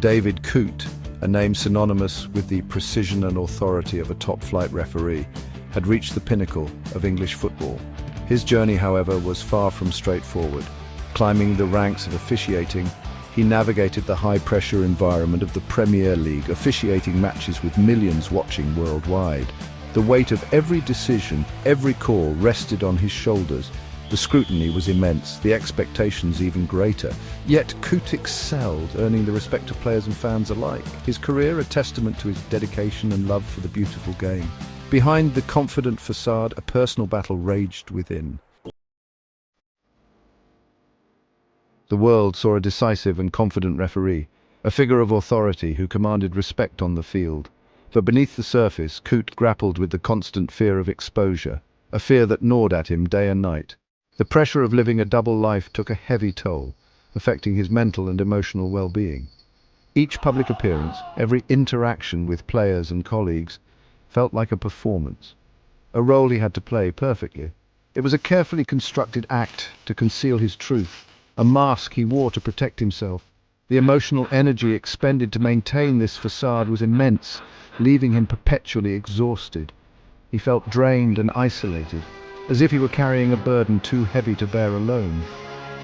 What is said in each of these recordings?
David Coote, a name synonymous with the precision and authority of a top-flight referee, had reached the pinnacle of English football. His journey, however, was far from straightforward. Climbing the ranks of officiating, he navigated the high-pressure environment of the Premier League, officiating matches with millions watching worldwide. The weight of every decision, every call rested on his shoulders. The scrutiny was immense, the expectations even greater. Yet Coote excelled, earning the respect of players and fans alike. His career a testament to his dedication and love for the beautiful game. Behind the confident facade, a personal battle raged within. The world saw a decisive and confident referee, a figure of authority who commanded respect on the field. But beneath the surface, Coote grappled with the constant fear of exposure, a fear that gnawed at him day and night. The pressure of living a double life took a heavy toll, affecting his mental and emotional well-being. Each public appearance, every interaction with players and colleagues, felt like a performance, a role he had to play perfectly. It was a carefully constructed act to conceal his truth, a mask he wore to protect himself. The emotional energy expended to maintain this facade was immense, leaving him perpetually exhausted. He felt drained and isolated, as if he were carrying a burden too heavy to bear alone.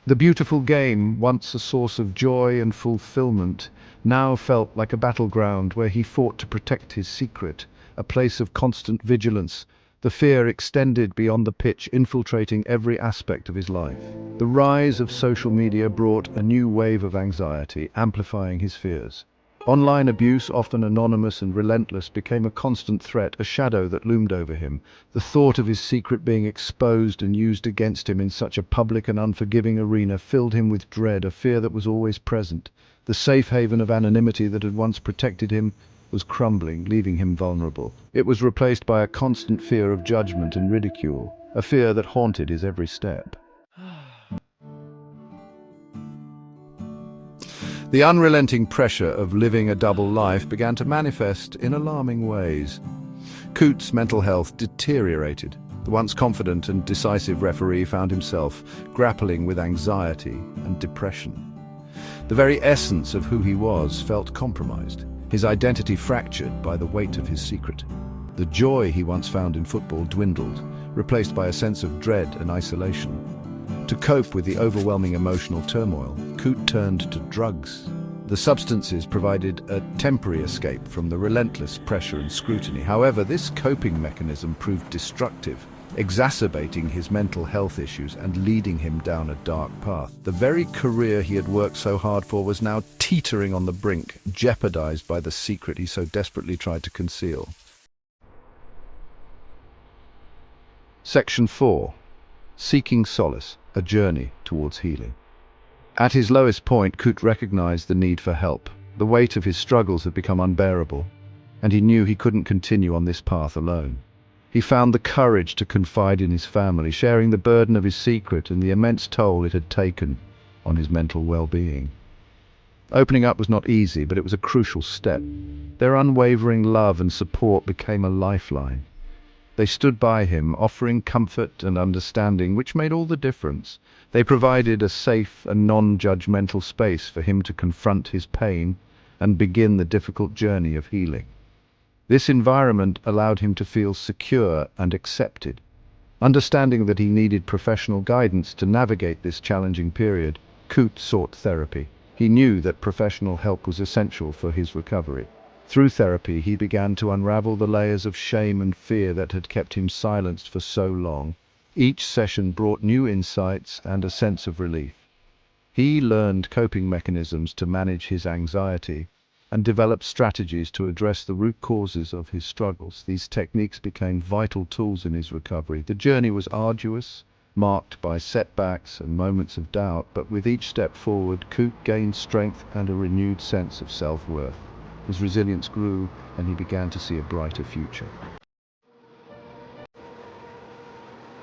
The beautiful game, once a source of joy and fulfillment, now felt like a battleground where he fought to protect his secret, a place of constant vigilance. The fear extended beyond the pitch, infiltrating every aspect of his life. The rise of social media brought a new wave of anxiety, amplifying his fears. Online abuse, often anonymous and relentless, became a constant threat, a shadow that loomed over him. The thought of his secret being exposed and used against him in such a public and unforgiving arena filled him with dread, a fear that was always present. The safe haven of anonymity that had once protected him was crumbling, leaving him vulnerable. It was replaced by a constant fear of judgment and ridicule, a fear that haunted his every step. The unrelenting pressure of living a double life began to manifest in alarming ways. Coote's mental health deteriorated. The once confident and decisive referee found himself grappling with anxiety and depression. The very essence of who he was felt compromised, his identity fractured by the weight of his secret. The joy he once found in football dwindled, replaced by a sense of dread and isolation. To cope with the overwhelming emotional turmoil, Coote turned to drugs. The substances provided a temporary escape from the relentless pressure and scrutiny. However, this coping mechanism proved destructive, exacerbating his mental health issues and leading him down a dark path. The very career he had worked so hard for was now teetering on the brink, jeopardized by the secret he so desperately tried to conceal. Section 4. Seeking Solace, a Journey Towards Healing. At his lowest point, Coote recognized the need for help. The weight of his struggles had become unbearable, and he knew he couldn't continue on this path alone. He found the courage to confide in his family, sharing the burden of his secret and the immense toll it had taken on his mental well-being. Opening up was not easy, but it was a crucial step. Their unwavering love and support became a lifeline. They stood by him, offering comfort and understanding, which made all the difference. They provided a safe and non-judgmental space for him to confront his pain and begin the difficult journey of healing. This environment allowed him to feel secure and accepted. Understanding that he needed professional guidance to navigate this challenging period, Coote sought therapy. He knew that professional help was essential for his recovery. Through therapy, he began to unravel the layers of shame and fear that had kept him silenced for so long. Each session brought new insights and a sense of relief. He learned coping mechanisms to manage his anxiety and developed strategies to address the root causes of his struggles. These techniques became vital tools in his recovery. The journey was arduous, marked by setbacks and moments of doubt, but with each step forward, Coote gained strength and a renewed sense of self-worth. His resilience grew, and he began to see a brighter future.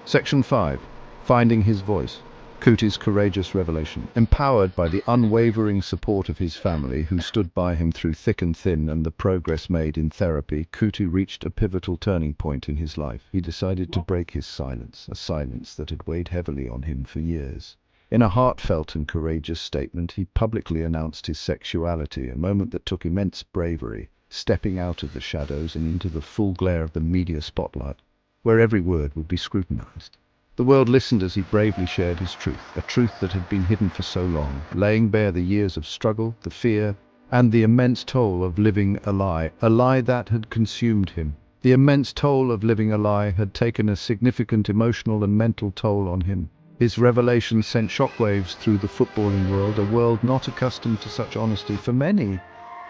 Section 5. Finding His Voice. Coote's courageous revelation. Empowered by the unwavering support of his family, who stood by him through thick and thin, and the progress made in therapy, Coote reached a pivotal turning point in his life. He decided to break his silence, a silence that had weighed heavily on him for years. In a heartfelt and courageous statement, he publicly announced his sexuality, a moment that took immense bravery, stepping out of the shadows and into the full glare of the media spotlight, where every word would be scrutinized. The world listened as he bravely shared his truth, a truth that had been hidden for so long, laying bare the years of struggle, the fear, and the immense toll of living a lie that had consumed him. The immense toll of living a lie had taken a significant emotional and mental toll on him. His revelation sent shockwaves through the footballing world, a world not accustomed to such honesty. For many,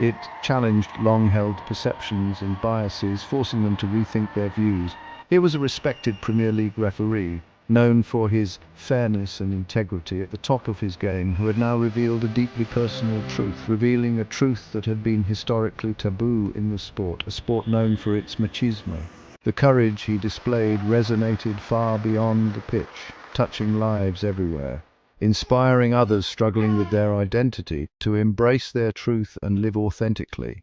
it challenged long-held perceptions and biases, forcing them to rethink their views. He was a respected Premier League referee, known for his fairness and integrity at the top of his game, who had now revealed a deeply personal truth, revealing a truth that had been historically taboo in the sport, a sport known for its machismo. The courage he displayed resonated far beyond the pitch, touching lives everywhere, inspiring others struggling with their identity to embrace their truth and live authentically.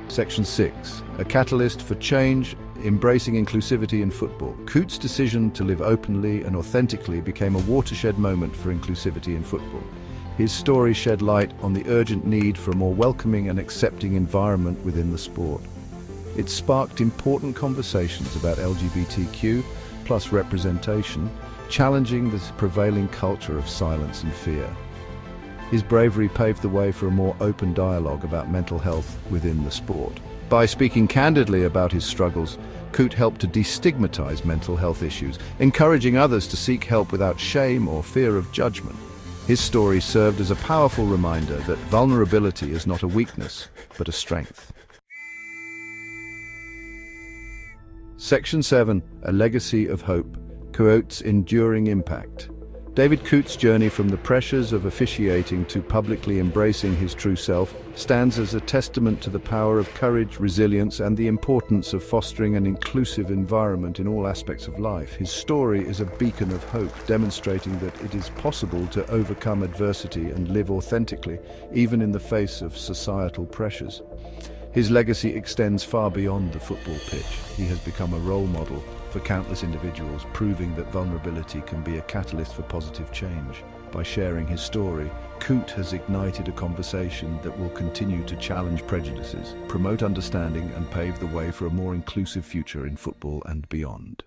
Section 6. A catalyst for change, embracing inclusivity in football. Coote's decision to live openly and authentically became a watershed moment for inclusivity in football. His story shed light on the urgent need for a more welcoming and accepting environment within the sport. It sparked important conversations about LGBTQ plus representation, challenging the prevailing culture of silence and fear. His bravery paved the way for a more open dialogue about mental health within the sport. By speaking candidly about his struggles, Coote helped to destigmatize mental health issues, encouraging others to seek help without shame or fear of judgment. His story served as a powerful reminder that vulnerability is not a weakness, but a strength. Section 7. A legacy of hope. Coote's enduring impact. David Coote's journey from the pressures of officiating to publicly embracing his true self stands as a testament to the power of courage, resilience, and the importance of fostering an inclusive environment in all aspects of life. His story is a beacon of hope, demonstrating that it is possible to overcome adversity and live authentically, even in the face of societal pressures. His legacy extends far beyond the football pitch. He has become a role model for countless individuals, proving that vulnerability can be a catalyst for positive change. By sharing his story, Coote has ignited a conversation that will continue to challenge prejudices, promote understanding, and pave the way for a more inclusive future in football and beyond.